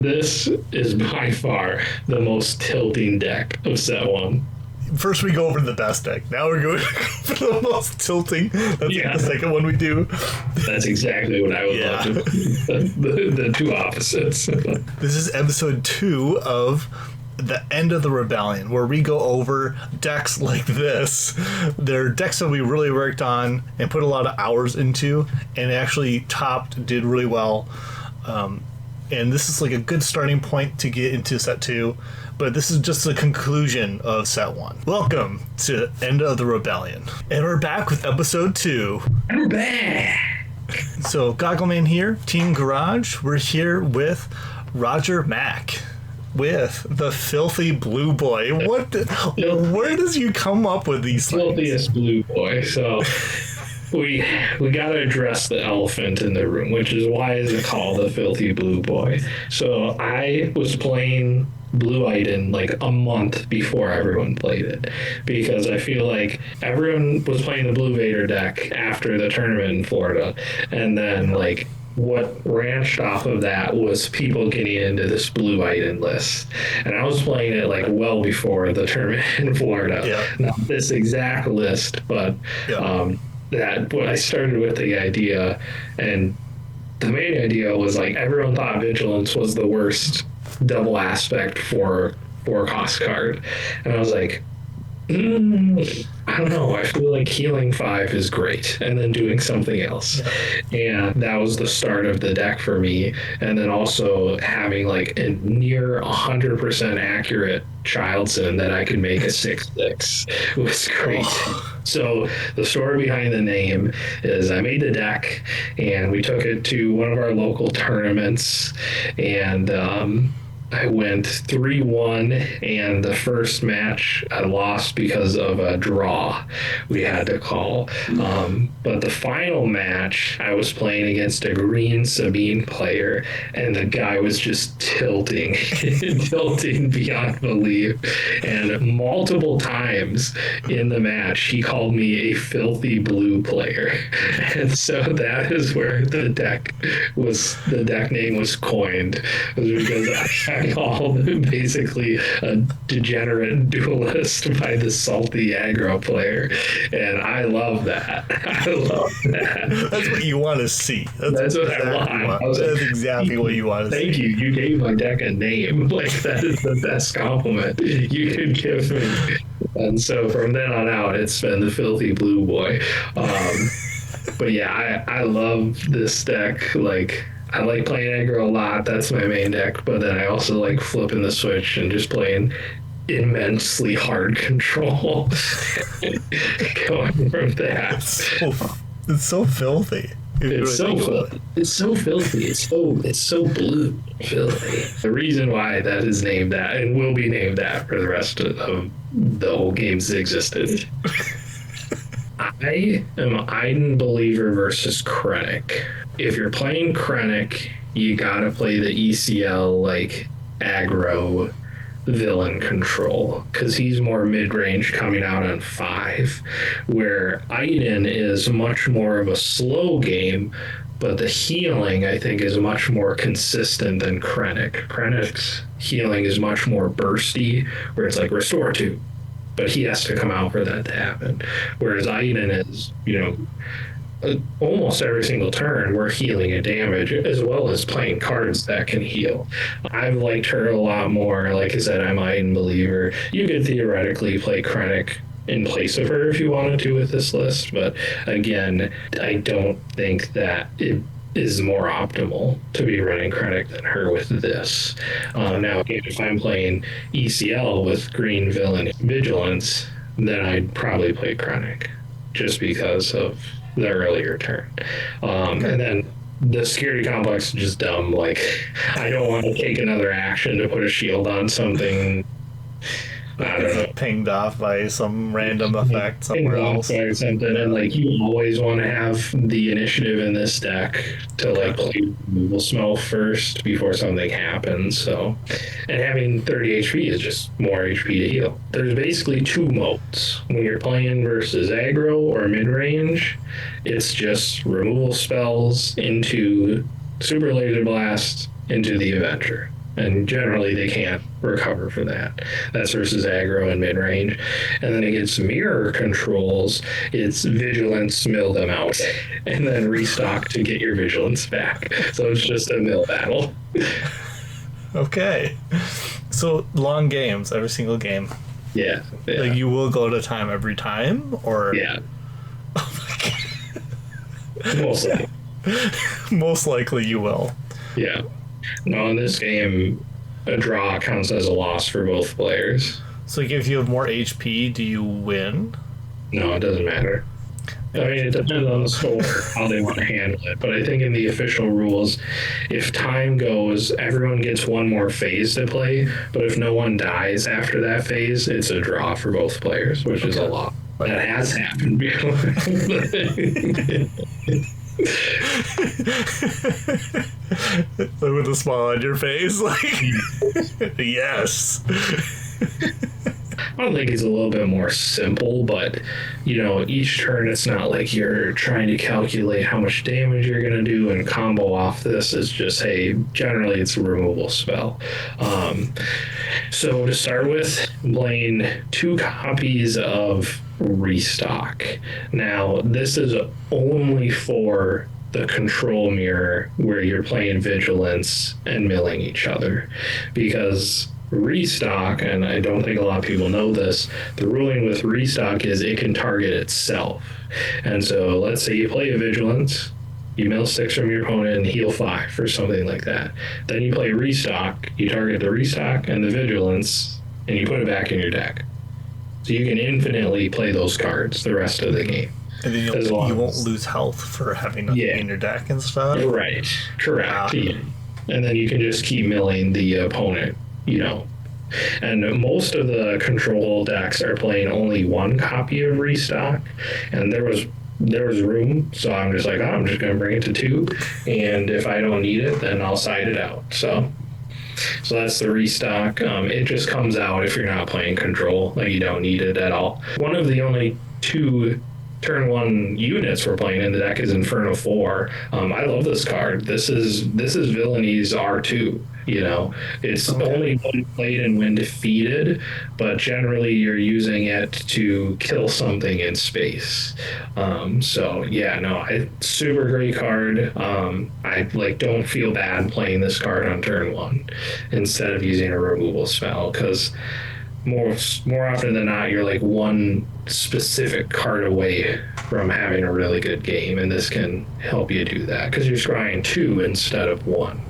This is by far the most tilting deck of set one. First we go over the best deck. Now we're going for the most tilting. That's like the second one we do. That's exactly what I would love to do. The two opposites. This is episode 2 of the End of the Rebellion, where we go over decks like this. They're decks that we really worked on and put a lot of hours into, and actually did really well. And this is like a good starting point to get into set 2, but this is just the conclusion of set 1. Welcome to End of the Rebellion. And we're back with episode 2. And we're back! So, Goggleman here, Team Garage. We're here with Roger Mack, with the filthy blue boy. Where does you come up with these things? Filthiest blue boy, so... We got to address the elephant in the room, which is why is it called the filthy blue boy? So I was playing Blue Iden like a month before everyone played it, because I feel like everyone was playing the Blue Vader deck after the tournament in Florida, and then like what branched off of that was people getting into this Blue Iden list, and I was playing it like well before the tournament in Florida. Not this exact list, but that I started with the idea, and the main idea was like everyone thought Vigilance was the worst double aspect for cost card, and I was like, I don't know, I feel like healing 5 is great, and then doing something else. And that was the start of the deck for me. And then also having like a near 100% accurate Childson that I could make a 6/6 was great. So the story behind the name is I made the deck and we took it to one of our local tournaments, and I went 3-1, and the first match I lost because of a draw we had to call. But the final match, I was playing against a green Sabine player, and the guy was just tilting beyond belief. And multiple times in the match, he called me a filthy blue player. And so that is where the deck name was coined, was because I called basically a degenerate duelist by the salty aggro player, and I love that. That's what you want to see. That's what I want. That's exactly what you want to see. Thank you. You gave my deck a name. Like, that is the best compliment you could give me. And so from then on out, it's been the filthy blue boy. But yeah, I love this deck. Like, I like playing aggro a lot. That's my main deck. But then I also like flipping the switch and just playing immensely hard control. Going from that. It's so filthy. It's so filthy. It's so blue filthy. The reason why that is named that and will be named that for the rest of the whole game's existence. I am Iden believer versus Krennic. If you're playing Krennic, you gotta play the ECL like aggro villain control, because he's more mid-range coming out on 5, where Iden is much more of a slow game, but the healing I think is much more consistent than Krennic. Krennic's healing is much more bursty, where it's like restore 2, but he has to come out for that to happen. Whereas Iden is, almost every single turn we're healing a damage, as well as playing cards that can heal. I've liked her a lot more. Like I said, I'm Iden believer. You could theoretically play Krennic in place of her if you wanted to with this list, but again, I don't think that it is more optimal to be running Krennic than her with this. Now, again, if I'm playing ECL with green villain Vigilance, then I'd probably play Krennic, just because of the earlier turn. And then the security complex is just dumb. Like, I don't want to take another action to put a shield on something. I don't know. Pinged off by some random effect somewhere else. Or something, and like you always want to have the initiative in this deck to like play removal smell first before something happens. So, and having 30 HP is just more HP to heal. There's basically 2 modes when you're playing versus aggro or mid range. It's just removal spells into Super Laser Blast into the Avenger. and generally they can't recover for that. That's versus aggro and mid-range. And then against mirror controls, it's vigilance, mill them out, and then restock to get your vigilance back. So it's just a mill battle. Okay. So long games, every single game. Yeah. Like you will go to time every time, or Yeah. Oh my God. Mostly. Most likely you will. Yeah. No, in this game, a draw counts as a loss for both players. So if you have more HP, do you win? No, it doesn't matter. I mean, it depends on the score, how they want to handle it. But I think in the official rules, if time goes, everyone gets one more phase to play. But if no one dies after that phase, it's a draw for both players, which is a lot. That has happened before. With a smile on your face, like, yes. I don't think it's a little bit more simple, but each turn it's not like you're trying to calculate how much damage you're going to do and combo off this. It's just, hey, generally it's a removal spell. So to start with, playing 2 copies of Restock. Now, this is only for the control mirror where you're playing vigilance and milling each other, because Restock, and I don't think a lot of people know this, the ruling with Restock is it can target itself. And so let's say you play a vigilance, you mill 6 from your opponent and heal 5 or something like that. Then you play Restock, you target the Restock and the vigilance, and you put it back in your deck. So you can infinitely play those cards the rest of the game. And then you won't lose health for having nothing in your deck and stuff? Right. Correct. Yeah. And then you can just keep milling the opponent, And most of the control decks are playing only 1 copy of Restock. And there was room, so I'm just like, I'm just going to bring it to 2. And if I don't need it, then I'll side it out. So that's the Restock. It just comes out if you're not playing control. Like, you don't need it at all. One of the only 2 turn 1 units we're playing in the deck is Inferno 4. I love this card. This is Villainies R2. It's only when played and when defeated, but generally you're using it to kill something in space. Super great card. I don't feel bad playing this card on turn 1 instead of using a removal spell, because more often than not, you're like 1 specific card away from having a really good game, and this can help you do that because you're scrying 2 instead of 1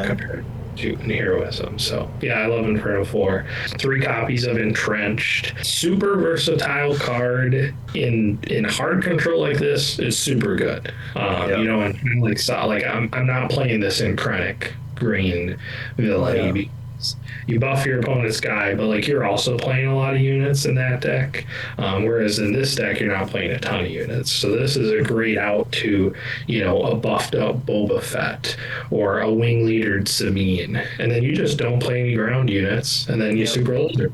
compared to in heroism. So yeah, I love Inferno 4. 3 copies of Entrenched. Super versatile card in hard control like this is super good. And I'm not playing this in Krennic green villainy. You buff your opponent's guy, but you're also playing a lot of units in that deck. Whereas in this deck, you're not playing a ton of units. So this is a great out to, a buffed up Boba Fett or a wing leadered Sabine. And then you just don't play any ground units, and then you super laser.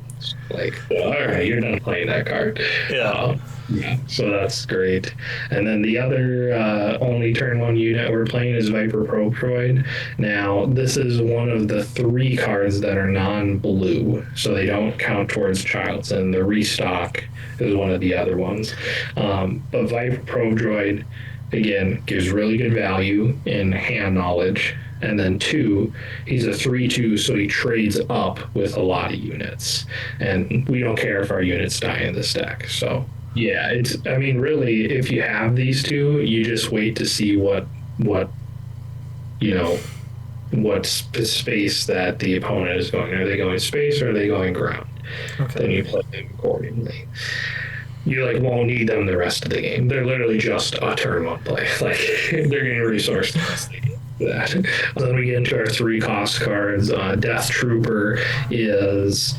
All right, you're done playing that card. Yeah. So that's great. And then the other only turn 1 unit we're playing is Viper Probe Droid. Now, this is one of the 3 cards that are non-blue, so they don't count towards Childs, and the Restock is one of the other ones. But Viper Probe Droid, again, gives really good value in hand knowledge. And then 2, he's a 3/2, so he trades up with a lot of units. And we don't care if our units die in this deck, so... Yeah, really, if you have these 2, you just wait to see what space that the opponent is going. Are they going space or are they going ground? Okay. Then you play them accordingly. You won't need them the rest of the game. They're literally just a turn 1 play. They're getting resourced the rest of the game. That. Then we get into our 3 cost cards. Death Trooper is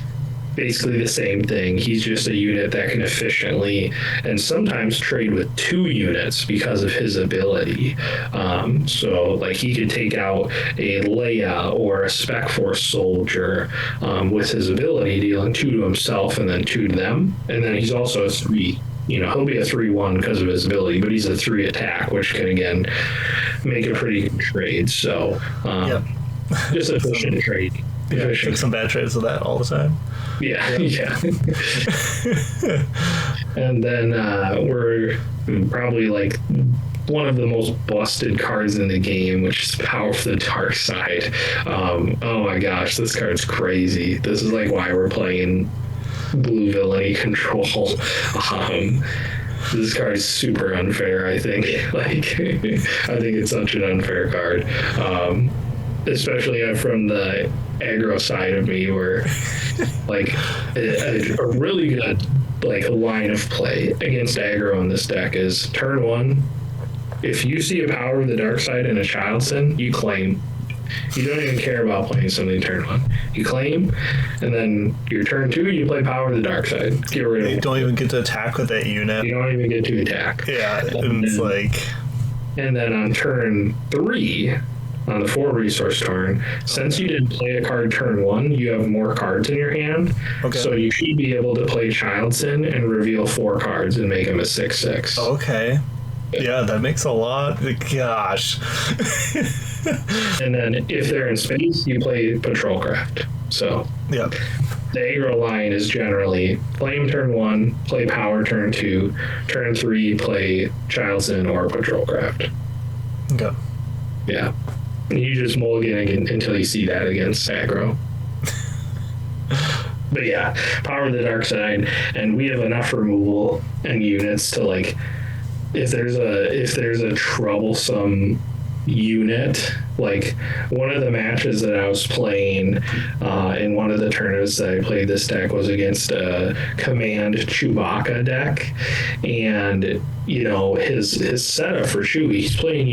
basically the same thing. He's just a unit that can efficiently and sometimes trade with 2 units because of his ability. So he could take out a Leia or a Spec Force soldier with his ability, dealing 2 to himself and then 2 to them. And then he's also a 3. He'll be a 3/1 because of his ability, but he's a 3 attack, which can again make a pretty good trade. So Just efficient trading. Yeah, took some bad trades of that all the time. Yeah. And then we're probably like one of the most busted cards in the game, which is Power of the Dark Side. Oh my gosh, this card's crazy. This is like why we're playing Blue Villainy Control. This card is super unfair, I think. Like, I think it's such an unfair card. Especially from the aggro side of me, where like a really good like line of play against aggro in this deck is turn one. If you see a Power of the Dark Side and a Child Sin, you claim. You don't even care about playing something turn one. You claim, and then your turn two, you play Power of the Dark Side. Get rid of it. You don't even get to attack with that unit. You don't even get to attack. Yeah, and it's like. And then on turn three, on the 4 resource turn, since you didn't play a card turn one, you have more cards in your hand. Okay. So you should be able to play Child Sin and reveal 4 cards and make them a 6/6. Okay. Yeah, that makes a lot. Gosh. And then if they're in space, you play Patrolcraft. So yeah. The aggro line is generally Flame turn 1, play Power turn 2, turn 3, play Child Sin or Patrolcraft. Okay. Yeah. And you just mulligan until you see that against aggro. But yeah, Power of the Dark Side, and we have enough removal and units to like, if there's a troublesome unit, like one of the matches that I was playing in one of the tournaments that I played this deck was against a Command Chewbacca deck, and you know his setup for Chewie, he's playing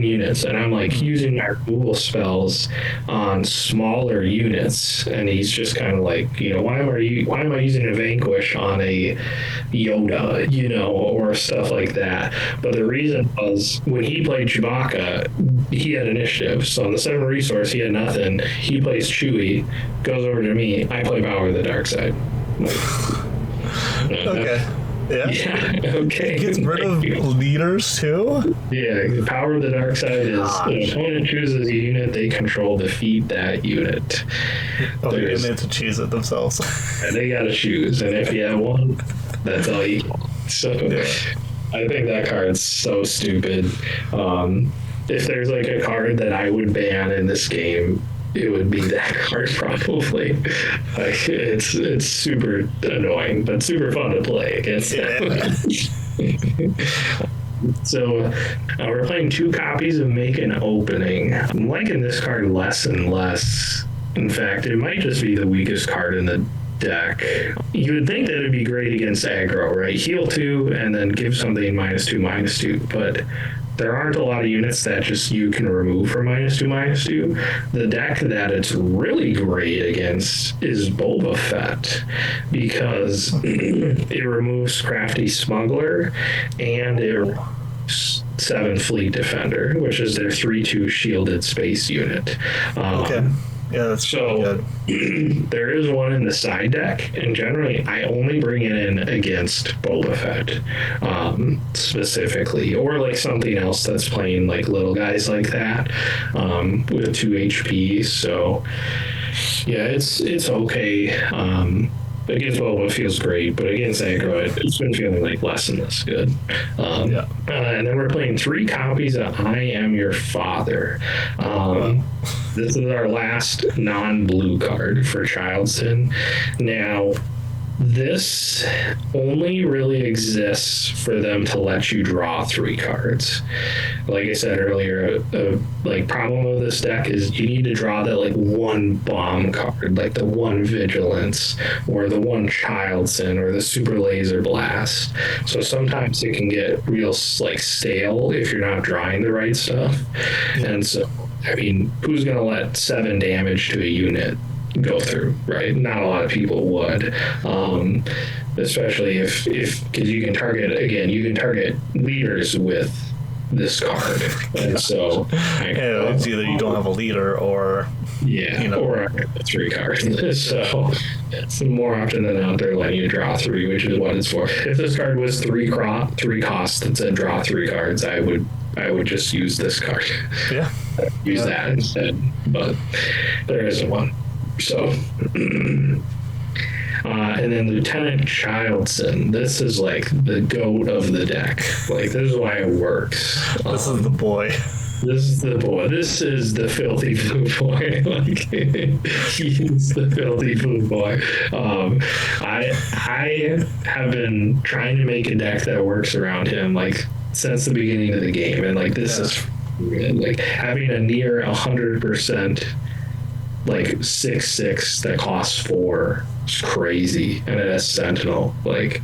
units, and I'm like using my removal spells on smaller units, and he's just kind of like, you know, why am I using a Vanquish on a Yoda, you know, or stuff like that. But the reason was when he played Chewbacca, he had initiative. So on the 7 resource, he had nothing. He plays Chewie, goes over to me. I play Power of the Dark Side. Okay. Yeah. Okay. Gets rid of leaders too? Yeah, the Power of the Dark Side is if an opponent chooses a unit they control, defeat that unit. Okay, and they have to choose it themselves. And they gotta choose, and if you have one, that's all you get. So yeah. I think that card's so stupid. If there's like a card that I would ban in this game, it would be that card probably. Like it's super annoying, but super fun to play against. Yeah. So we're playing 2 copies of Make an Opening. I'm liking this card less and less. In fact, it might just be the weakest card in the deck. You would think that it'd be great against aggro, right? Heal 2 and then give something -2/-2, but there aren't a lot of units that just you can remove for -2/-2. The deck that it's really great against is Boba Fett, because it removes Crafty Smuggler and it removes 7 Fleet Defender, which is their 3/2 shielded space unit. Okay. Yeah, that's so good. There is one in the side deck, and generally I only bring it in against Boba Fett specifically, or like something else that's playing like little guys like that with 2 HP. So yeah, it's okay. Against Boba it feels great, but against aggro it's been feeling like less and less good. And then we're playing 3 copies of I Am Your Father. This is our last non-blue card for Child Sin. Now, this only really exists for them to let you draw 3 cards. Like I said earlier, like problem with this deck is you need to draw that like 1 bomb card, like the 1 Vigilance or the 1 Child Sin or the Super Laser Blast. So sometimes it can get real like stale if you're not drawing the right stuff. And so, I mean, who's going to let 7 damage to a unit go through, right? Not a lot of people would, especially if because you can target leaders with this card, and so it's either you don't have a leader or or 3 cards. So it's more often than not they're letting you draw 3, which is what it's for. If this card was 3 cost that said draw 3 cards, I would I would just use this card. Yeah. Use that instead, but there isn't one. So, and then Lieutenant Childson, this is like the goat of the deck. Like, this is why it works. This is the boy. This is the boy. This is the filthy blue boy. Like, he's the filthy blue boy. I have been trying to make a deck that works around him, like, since the beginning of the game, and like this is like having a near 100% like 6/6 that costs 4 is crazy, and it has Sentinel. Like,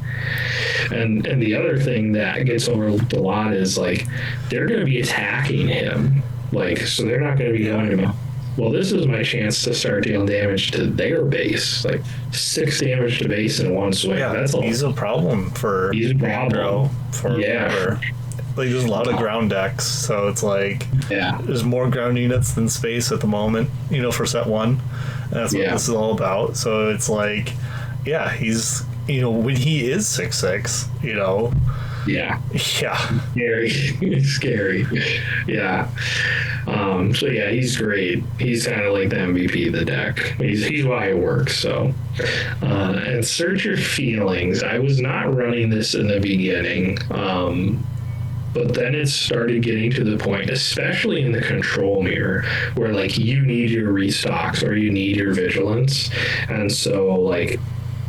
and the other thing that gets overlooked a lot is like they're going to be attacking him, like, so they're not going to be going to. Well, this is my chance to start dealing damage to their base, like 6 damage to base in one swing. Yeah, that's he's a problem for aggro. For whatever. Like, there's a lot of ground decks, so it's like there's more ground units than space at the moment, you know, for set 1. And that's what this is all about. So it's like, he's, you know, when he is 6/6, you know. Yeah. Scary. Yeah. So yeah, he's great. He's kind of like the MVP of the deck. He's why it works. So, and Search Your Feelings. I was not running this in the beginning. But then it started getting to the point, especially in the control mirror, where like you need your restocks or you need your vigilance. And so like,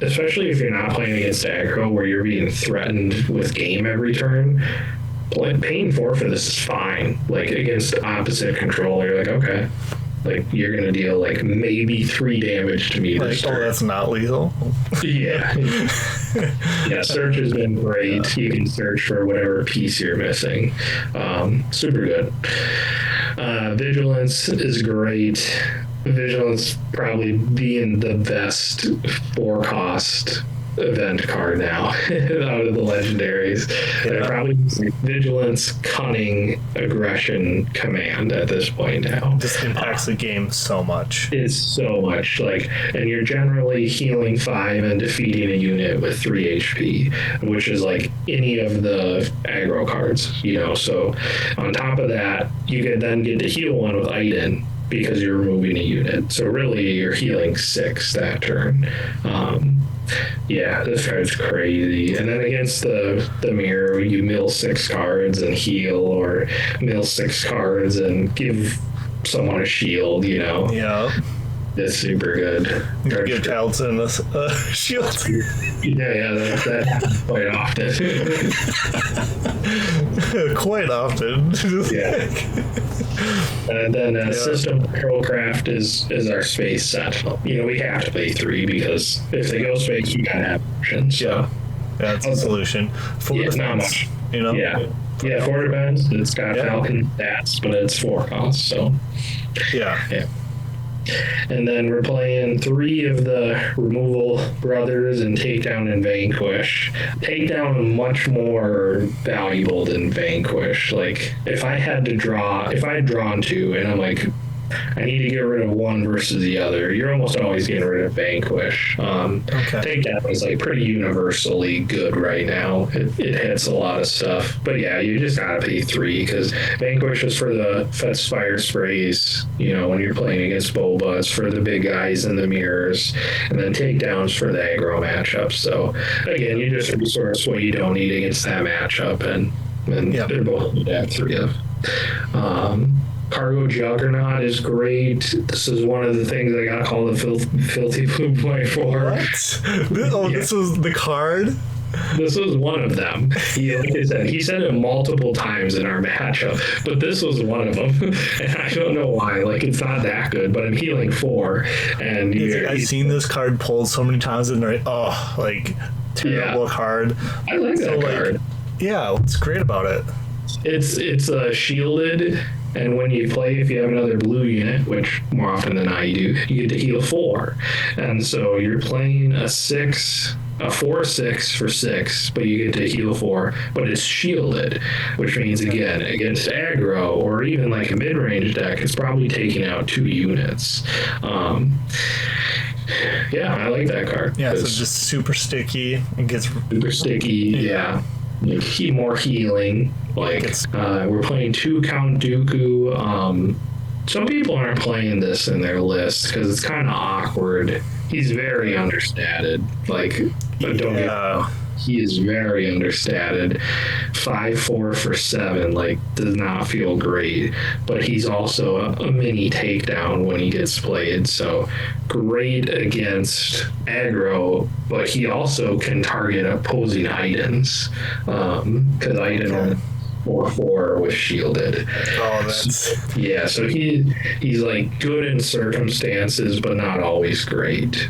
especially if you're not playing against aggro where you're being threatened with game every turn, paying 4 for this is fine. Like, against opposite control, you're like, okay, like you're gonna deal like maybe 3 damage to me this turn. That's not lethal. Yeah. Search has been great. You can search for whatever piece you're missing. Super good. Vigilance is great. Vigilance probably being the best 4-cost event card now out of the legendaries. They're probably Vigilance, Cunning, Aggression, Command at this point now. Just impacts the game so much. It's so much, like, and you're generally healing 5 and defeating a unit with 3 HP, which is like any of the aggro cards, you know. So on top of that, you can then get to heal 1 with Iden because you're removing a unit. So really you're healing 6 that turn. This card's crazy. And then against the mirror, you mill 6 cards and heal, or mill 6 cards and give someone a shield, you know? Yeah. It's super good. Give Childson a shield. That happens quite often. Quite often. And then System Controlcraft is our space sentinel. You know, we have to play 3 because if they go space, we gotta have options. So. That's a solution. For defense, not much. You know? Yeah, 4 defense. It's got Falcon stats, but it's 4 costs, so. Yeah. And then we're playing 3 of the Removal Brothers and Takedown and Vanquish. Takedown much more valuable than Vanquish. Like, if I had drawn 2 and I'm like, I need to get rid of one versus the other, you're almost always getting rid of Vanquish. Takedown is like pretty universally good right now. It hits a lot of stuff. But yeah, you just gotta pay 3 because Vanquish is for the Fire Sprays, you know, when you're playing against Boba. It's for the big guys in the mirrors. And then Takedown's for the aggro matchups. So again, you just resource what you don't need against that matchup, and they're both good at 3 of. Cargo Juggernaut is great. This is one of the things I got called the filthy blue boy for. What? This was the card? This was one of them. He said it multiple times in our matchup, but this was one of them. And I don't know why. Like, it's not that good, but I'm healing 4. And I've seen this card pulled so many times, and terrible card. I like that card. Yeah, what's great about it? It's shielded. And when you play, if you have another blue unit, which more often than not you do, you get to heal 4. And so you're playing a 4/6 for 6, but you get to heal 4, but it's shielded, which means, again, against aggro or even like a mid-range deck, it's probably taking out 2 units. I like that card. Yeah, so just super sticky. It gets super sticky. more healing. We're playing 2 Count Dooku. Some people aren't playing this in their list because it's kind of awkward. He's very understated. But don't get me wrong, he is very understated. 5-4 for 7, does not feel great. But he's also a mini takedown when he gets played. So great against aggro, but he also can target opposing Idens. Because Iden 4-4 was shielded. Oh, that's... Yeah, so he's good in circumstances, but not always great.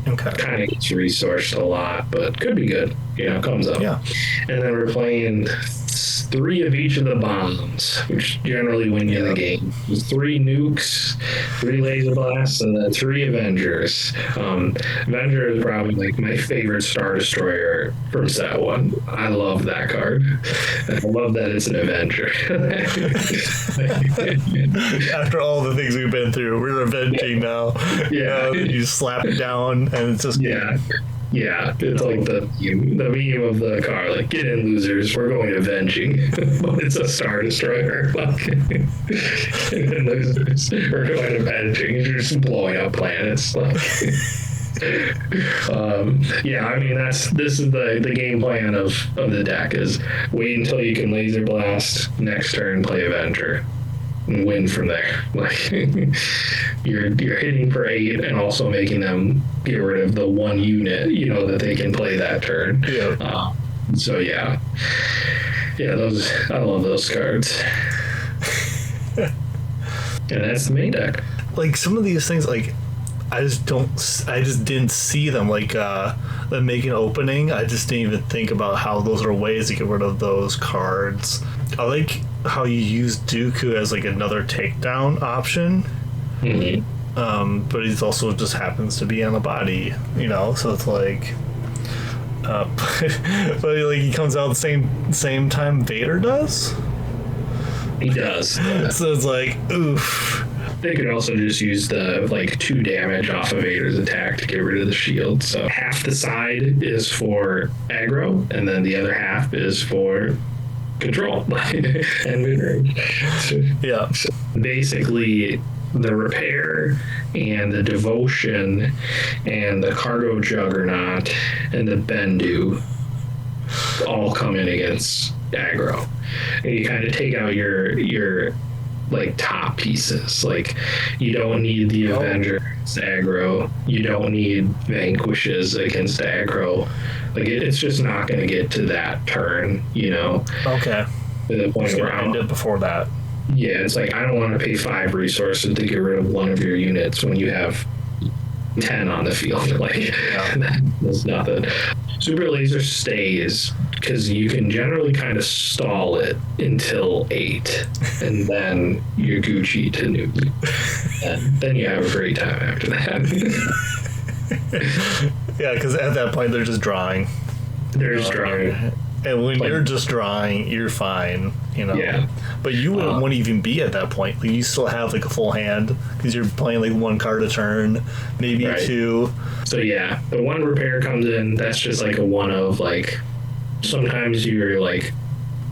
Okay. Kind of gets resourced a lot, but could be good. Comes up. Yeah. And then we're playing 3 of each of the bombs, which generally win you the game. 3 nukes, 3 laser blasts, and then 3 Avengers. Avenger is probably my favorite Star Destroyer from set 1. I love that card. I love that it's an Avenger. After all the things we've been through, we're avenging now. Yeah. You slap it down, and it's just... Yeah, it's the meme of the car, get in, losers, we're going avenging. But it's a Star Destroyer. And losers, we're going avenging. You're just blowing up planets. This is the game plan of the deck is wait until you can laser blast, next turn play Avenger. And win from there. You're hitting for 8 and also making them get rid of the 1 unit, that they can play that turn. Yeah. Those, I love those cards. And that's the main deck. Some of these things, I just didn't see them, them making an opening. I just didn't even think about how those are ways to get rid of those cards. I like how you use Dooku as another takedown option. Mm-hmm. But he's also just happens to be on the body, so it's but he comes out the same time Vader does. He does. So it's oof. They could also just use the 2 damage off of Vader's attack to get rid of the shield. So half the side is for aggro, and then the other half is for control and mid-range. Yeah. So basically, the repair and the devotion and the cargo juggernaut and the Bendu all come in against aggro, and you kind of take out your top pieces. You don't need the Avenger against aggro. You don't need Vanquishes against aggro. It's just not going to get to that turn, Okay. To the point where end it before that. Yeah, it's I don't want to pay 5 resources to get rid of 1 of your units when you have 10 on the field. That's nothing. Super laser stays because you can generally kind of stall it until 8, and then you're Gucci to nuke. And then you have a great time after that. Yeah, because at that point they're just drawing. They're just drawing. And when you're just drawing, you're fine, Yeah. But you wouldn't even be at that point. You still have a full hand because you're playing 1 card a turn, maybe 2. So yeah, the 1 repair comes in. That's just a one of sometimes you're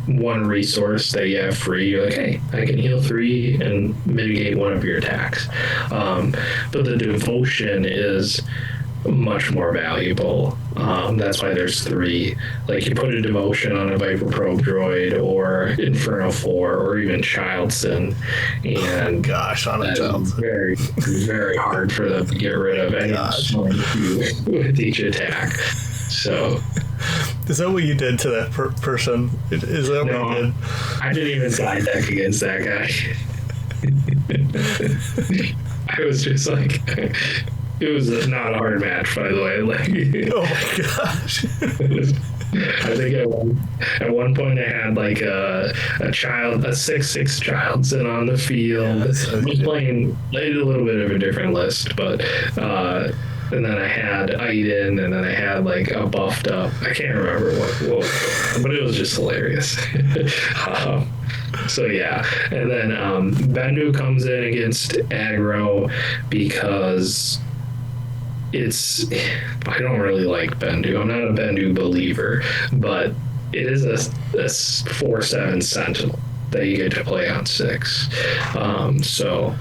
1 resource that you have free. You're hey, I can heal 3 and mitigate 1 of your attacks. But the devotion is much more valuable. That's why there's 3. You put a devotion on a Viper Probe droid or Inferno 4 or even Childson, and on a Childson. Very, very hard for them to get rid of any with each attack. So is that what you did to that person? Is that what you did? I didn't even side deck against that guy. I was just it was not a hard match, by the way. Oh my gosh! I think at one point I had a 6/6 Childson on the field. I was playing a little bit of a different list, but and then I had Iden, and then I had a buffed up. I can't remember what but it was just hilarious. So yeah, and then Bendu comes in against aggro because I don't really like Bendu. I'm not a Bendu believer, but it is a 4/7 Sentinel that you get to play on 6. So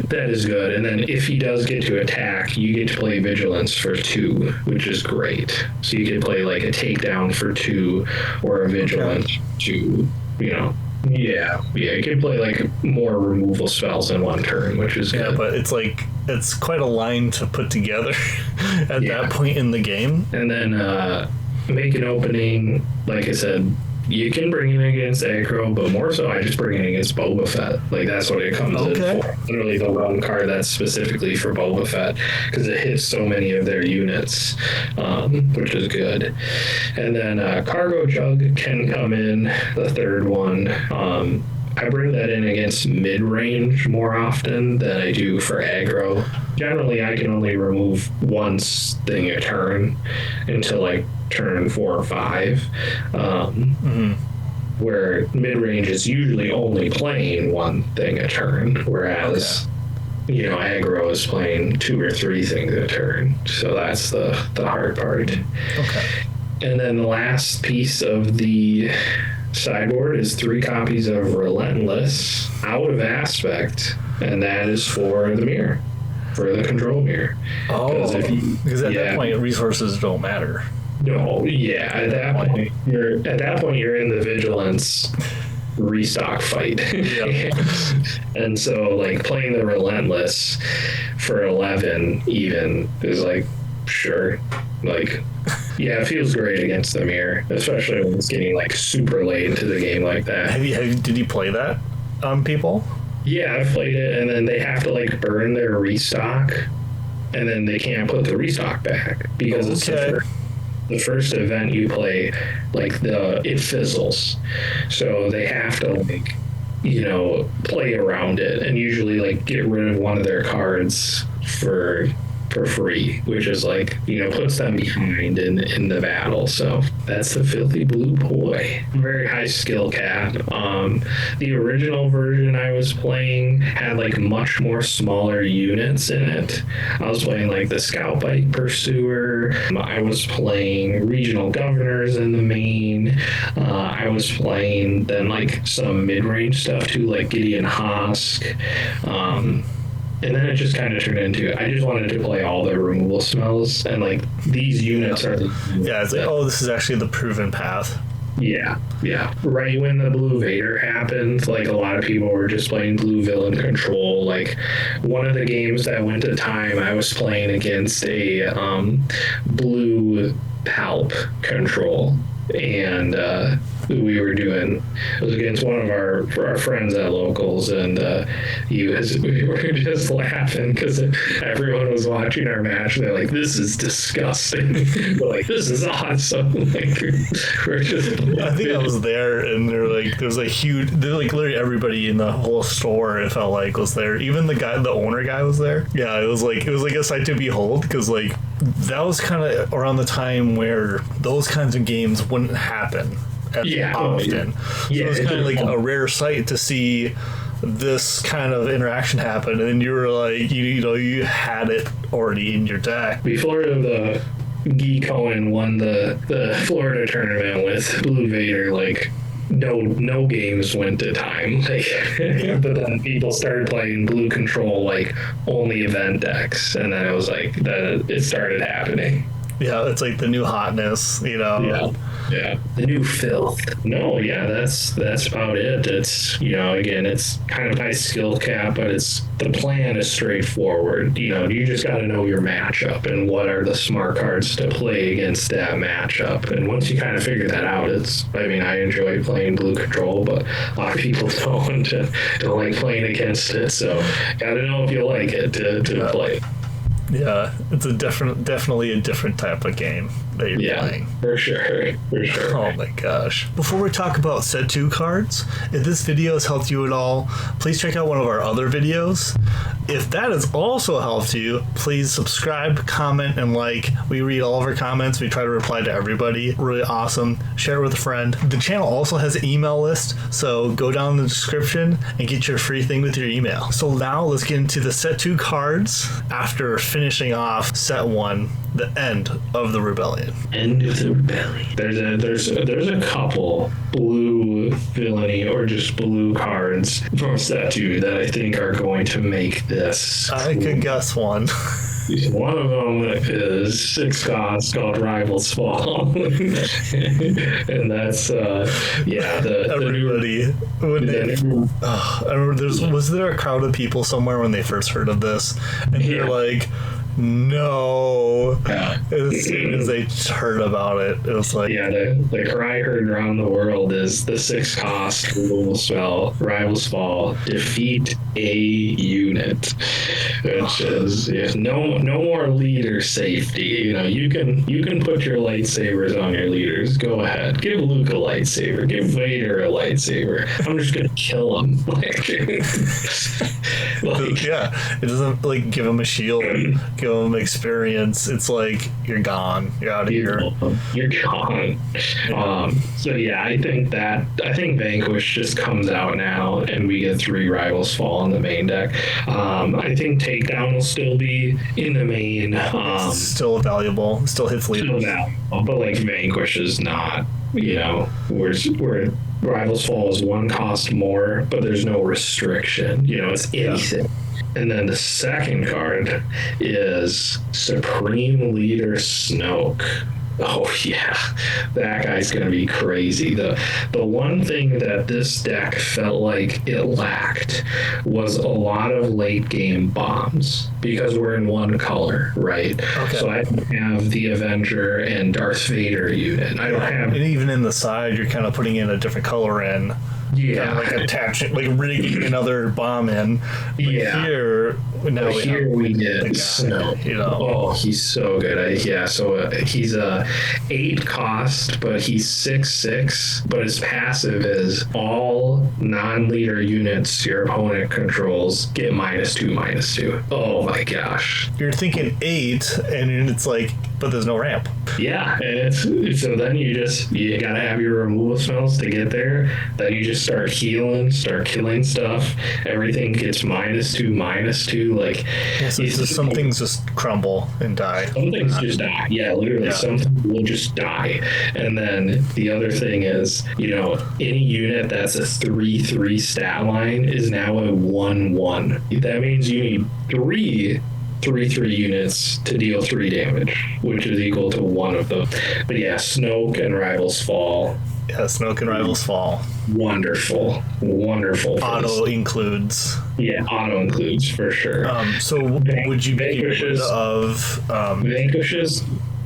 that is good. And then if he does get to attack, you get to play Vigilance for 2, which is great. So you can play like a takedown for 2 or a Vigilance for 2, you know. Yeah, you can play like more removal spells in one turn, which is good. Yeah, but it's quite a line to put together at that point in the game. And then make an opening, like I said, you can bring it against aggro, but more so I just bring it against Boba Fett. Like, that's what it comes in for. Literally the one card that's specifically for Boba Fett, because it hits so many of their units, which is good. And then Cargo Jug can come in, the third one. I bring that in against mid-range more often than I do for aggro. Generally, I can only remove one thing a turn until like turn 4 or 5. Where mid-range is usually only playing one thing a turn, whereas you know, aggro is playing 2 or 3 things a turn. So that's the hard part. Okay. And then the last piece of the sideboard is 3 copies of Relentless out of aspect, and that is for the mirror, for the control mirror. Because at that point resources don't matter. No, yeah. At that point, you're in the vigilance restock fight. And so, like, playing the Relentless for 11 even is like, sure, like. Yeah, it feels great against the mirror, especially when it's getting like super late into the game like that. Did you play that on people? Yeah, I've played it, and then they have to like burn their restock, and then they can't put the restock back because it's the first event you play. Like it fizzles, so they have to like, you know, play around it, and usually like get rid of one of their cards for free, which is like, you know, puts them behind in the battle. So that's the Filthy Blue Boy. Very high skill cap. The original version I was playing had like much more smaller units in it. I was playing like the Scout Bike Pursuer. I was playing Regional Governors in the main. I was playing then like some mid-range stuff too, like Gideon Husk. And then it just kind of turned into, I just wanted to play all the removal spells, and like these units are it's like, oh, this is actually the proven path. Yeah. Right when the Blue Vader happened, like a lot of people were just playing Blue Villain Control. Like one of the games that went to time, I was playing against a Blue Palp Control, and we were doing, it was against one of our friends at Locals, and we were just laughing because everyone was watching our match, and they're like, this is disgusting. We're like, this is awesome. Like, we're just I think I was there, and there was a huge, like literally everybody in the whole store, it felt like, was there. Even the owner guy was there. Yeah, it was like a sight to behold, because like that was kind of around the time where those kinds of games wouldn't happen often. So it was kind of like a rare sight to see this kind of interaction happen, and you were like, you had it already in your deck. Before the Guy Cohen won the Florida tournament with Blue Vader, like no games went to time. Like, but then people started playing Blue Control, like only event decks, and then it was like it started happening. Yeah, it's like the new hotness, you know. Yeah, the new filth. No, yeah, that's about it. It's, you know, again, it's kind of high skill cap, but the plan is straightforward. You know, you just got to know your matchup and what are the smart cards to play against that matchup. And once you kind of figure that out, I enjoy playing Blue Control, but a lot of people don't like playing against it. So, got to know if you like it to play. Yeah, it's definitely a different type of game that you're playing. For sure. Oh my gosh. Before we talk about set 2 cards, if this video has helped you at all, please check out one of our other videos. If that has also helped you, please subscribe, comment, and like. We read all of our comments. We try to reply to everybody. Really awesome. Share it with a friend. The channel also has an email list, so go down in the description and get your free thing with your email. So now let's get into the set 2 cards after finishing off set 1, the end of the rebellion. rebellion. End of the rebellion. There's a couple blue villainy or just blue cards from set 2 that I think are going to make this. I could guess one. One of them is 6 cost called Rivals Fall, and that's everybody. I remember was there a crowd of people somewhere when they first heard of this, and they're like, no. As soon as they heard about it, it was like, the cry heard around the world is the 6 cost removal spell, Rivals Fall, defeat a unit, which is no more leader safety. You can put your lightsabers on your leaders. Go ahead, give Luke a lightsaber, give Vader a lightsaber. I'm just gonna kill him. It doesn't give him a shield, give him experience. It's like, you're gone, you're out of here, you're gone. I think Vanquish just comes out now and we get 3 Rivals Fall on the main deck. I think Takedown will still be in the main. It's still valuable, still hits leaders, but Vanquish is not. Where Rivals Fall is 1 cost more, but there's no restriction. It's anything. And then the second card is Supreme Leader Snoke. Oh yeah, that guy's gonna be crazy. The one thing that this deck felt like it lacked was a lot of late game bombs, because we're in 1 color, right? Okay. So I don't have the Avenger and Darth Vader unit. I don't have, and even in the side, you're kind of putting in a different color in. Yeah, kind of attaching, rigging another bomb in. But here we get Snoke. Oh, he's so good. So he's a 8 cost, but he's 6/6. But his passive is all non-leader units your opponent controls get -2/-2. Oh my gosh! You're thinking 8, and it's like, but there's no ramp. Yeah, and so then you gotta have your removal spells to get there. Then you just start healing, start killing stuff. Everything gets -2/-2. So some things just crumble and die. Some things just die. Yeah, literally, some things will just die. And then the other thing is, any unit that's a 3/3 stat line is now a 1/1. That means you need 3/3 units to deal 3 damage, which is equal to 1 of them. But Snoke and Rivals Fall. Yeah, Snoke and Rivals Fall. Wonderful. Auto includes. Yeah, auto includes for sure. So would you be rid of Vanquishes?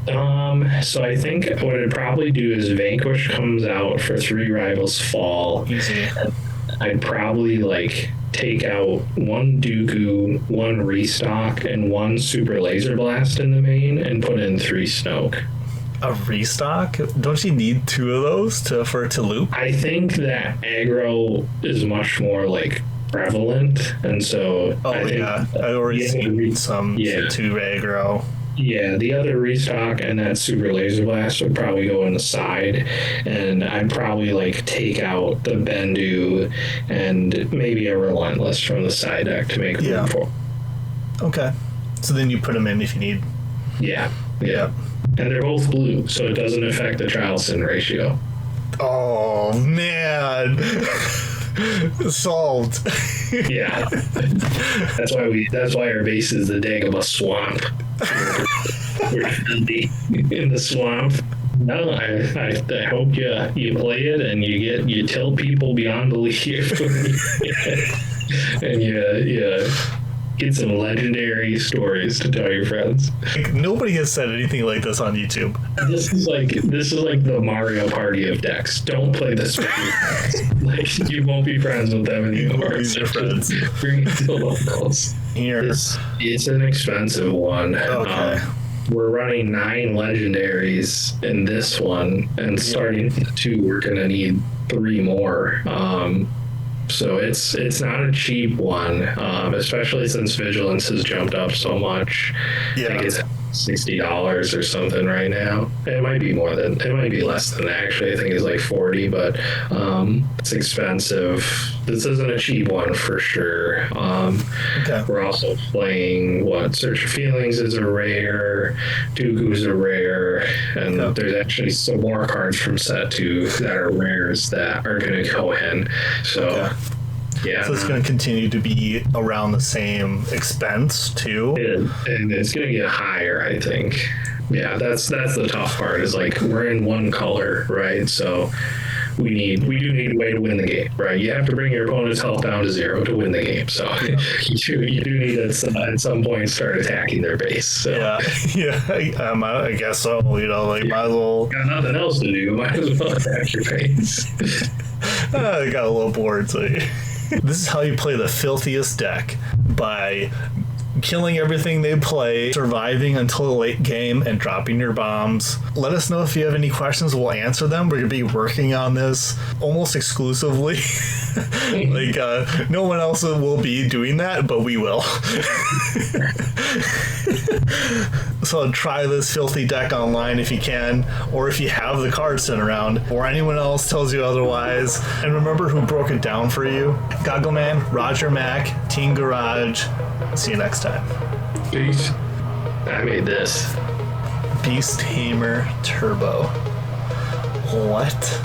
So I think what I'd probably do is Vanquish comes out for 3 Rivals Fall. Easy. I'd probably take out 1 Dooku, 1 Restock, and 1 Super Laser Blast in the main, and put in 3 Snoke. A restock? Don't you need 2 of those for it to loop? I think that aggro is much more prevalent, and so I already seen some 2 aggro. Yeah, the other restock and that Super Laser Blast would probably go on the side, and I'd probably take out the Bendu and maybe a Relentless from the side deck to make room for. Okay, so then you put them in if you need. Yeah. And they're both blue, so it doesn't affect the Charleston ratio. Oh man. Solved. Yeah. That's why our base is the Dagobah Swamp. We're in the swamp. No, I hope you play it and you tell people beyond belief. And you get some legendary stories to tell your friends. Nobody has said anything like this on YouTube. This is like the Mario Party of decks. Don't play this with your friends. You won't be friends with them anymore. These are friends. Bring it to the locals. Here. It's an expensive one. Okay. We're running 9 legendaries in this one, and starting with 2, we're gonna need 3 more. So it's not a cheap one, especially since Vigilance has jumped up so much. Yeah. I think it's $60 or something right now. It might be less than that, actually. I think it's like 40, but it's expensive. This isn't a cheap one for sure. Okay. We're also playing Search of Feelings is a rare, Dooku's a rare, and there's actually some more cards from set 2 that are rares that are going to go in. So. Yeah, so it's going to continue to be around the same expense too, and it's going to get higher, I think. Yeah, that's the tough part. Is like we're in one color, right? So we do need a way to win the game, right? You have to bring your opponent's health down to 0 to win the game. So you do need to at some point start attacking their base. So. I guess so. Might as well. Got nothing else to do. Might as well attack your base. I got a little bored, so. This is how you play the filthiest deck, by killing everything they play, surviving until the late game, and dropping your bombs. Let us know if you have any questions. We'll answer them. We're going to be working on this almost exclusively. No one else will be doing that, but we will. So try this filthy deck online if you can, or if you have the cards sent around, or anyone else tells you otherwise. And remember who broke it down for you. Goggleman, Roger Mack, Teen Garage. See you next time. Peace. I made this. Beast Tamer Turbo. What?